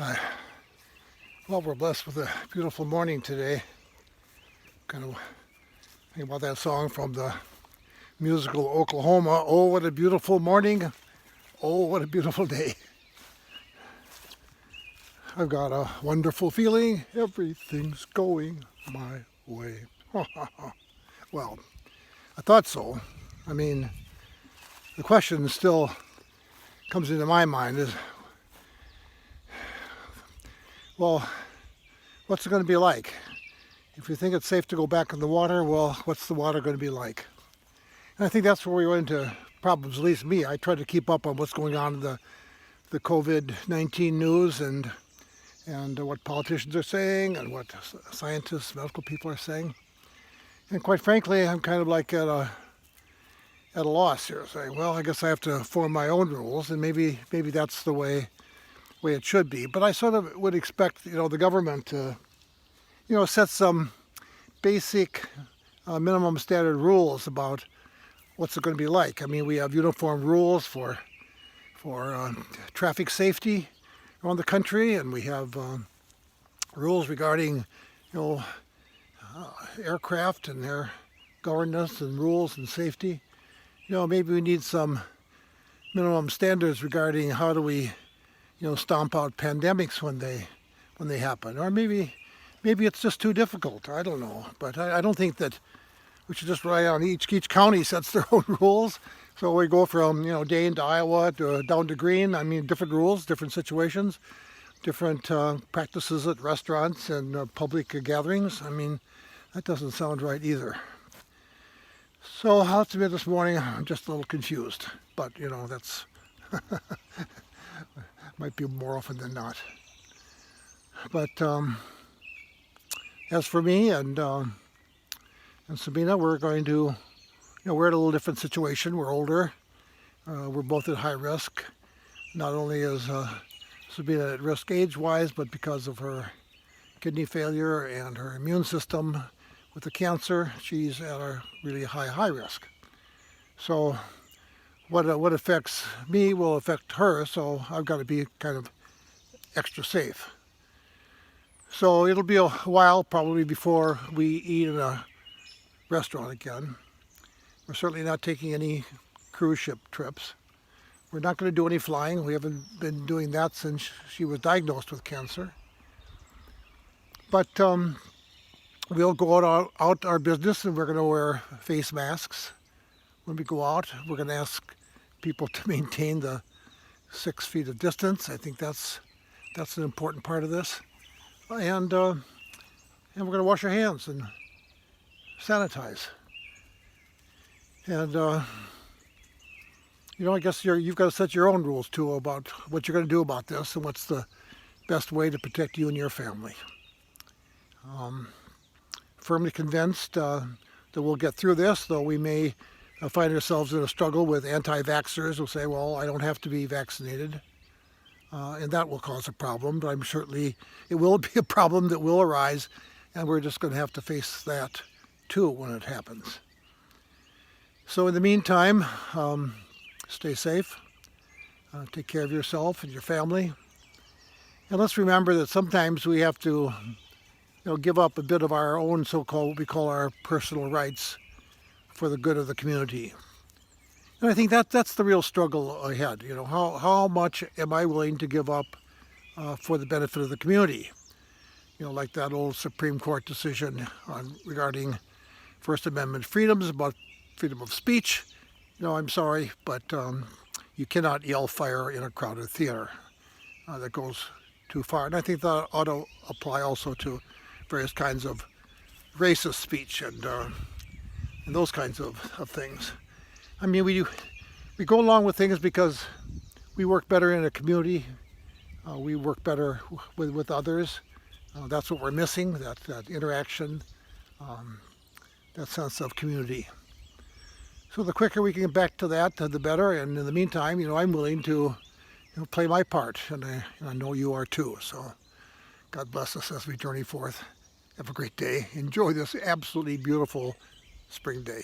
Uh, well, we're blessed with a beautiful morning today. Kind of think about that song from the musical Oklahoma. Oh, what a beautiful morning. Oh, what a beautiful day. I've got a wonderful feeling. Everything's going my way. Well, I thought so. I mean, the question still comes into my mind is, well, what's it going to be like? If you think it's safe to go back in the water, well, what's the water going to be like? And I think that's where we run into problems, at least me. I try to keep up on what's going on in the COVID-19 news and what politicians are saying and what scientists, medical people are saying. And quite frankly, I'm kind of like at a loss here, saying, well, I guess I have to form my own rules, and maybe that's the way it should be. But I sort of would expect, the government to, set some basic minimum standard rules about what's it going to be like. I mean, we have uniform rules for traffic safety around the country, and we have rules regarding, aircraft and their governance and rules and safety. Maybe we need some minimum standards regarding how do we, stomp out pandemics when they happen, or maybe it's just too difficult. I don't know, but I don't think that we should just rely on each county sets their own rules. So we go from Dane to Iowa to down to Green. I mean, different rules, different situations, different practices at restaurants and public gatherings. I mean, that doesn't sound right either. So I'll have to admit this morning I'm just a little confused, but that's might be more often than not. But as for me and Sabina, we're going to, we're in a little different situation. We're older. We're both at high risk. Not only is Sabina at risk age-wise, but because of her kidney failure and her immune system with the cancer, she's at a really high risk. So what affects me will affect her, so I've got to be kind of extra safe. So it'll be a while probably before we eat in a restaurant again. We're certainly not taking any cruise ship trips. We're not going to do any flying. We haven't been doing that since she was diagnosed with cancer. But we'll go out our business, and we're going to wear face masks when we go out. We're going to ask people to maintain the 6 feet of distance. I think that's an important part of this. And we're going to wash our hands and sanitize. And I guess you've got to set your own rules too about what you're going to do about this and what's the best way to protect you and your family. Firmly convinced that we'll get through this, though we may find ourselves in a struggle with anti-vaxxers who'll say, well, I don't have to be vaccinated. And that will cause a problem, but I'm certainly, it will be a problem that will arise, and we're just going to have to face that too when it happens. So in the meantime, stay safe, take care of yourself and your family, and let's remember that sometimes we have to give up a bit of our own so-called, what we call our personal rights for the good of the community. And I think that's the real struggle ahead. How much am I willing to give up for the benefit of the community? Like that old Supreme Court decision regarding First Amendment freedoms, about freedom of speech. I'm sorry, but you cannot yell fire in a crowded theater. That goes too far. And I think that ought to apply also to various kinds of racist speech and those kinds of things. I mean, we go along with things because we work better in a community. We work better with others. That's what we're missing, that interaction, that sense of community. So the quicker we can get back to that, the better. And in the meantime, I'm willing to play my part, and I know you are too. So God bless us as we journey forth. Have a great day. Enjoy this absolutely beautiful spring day.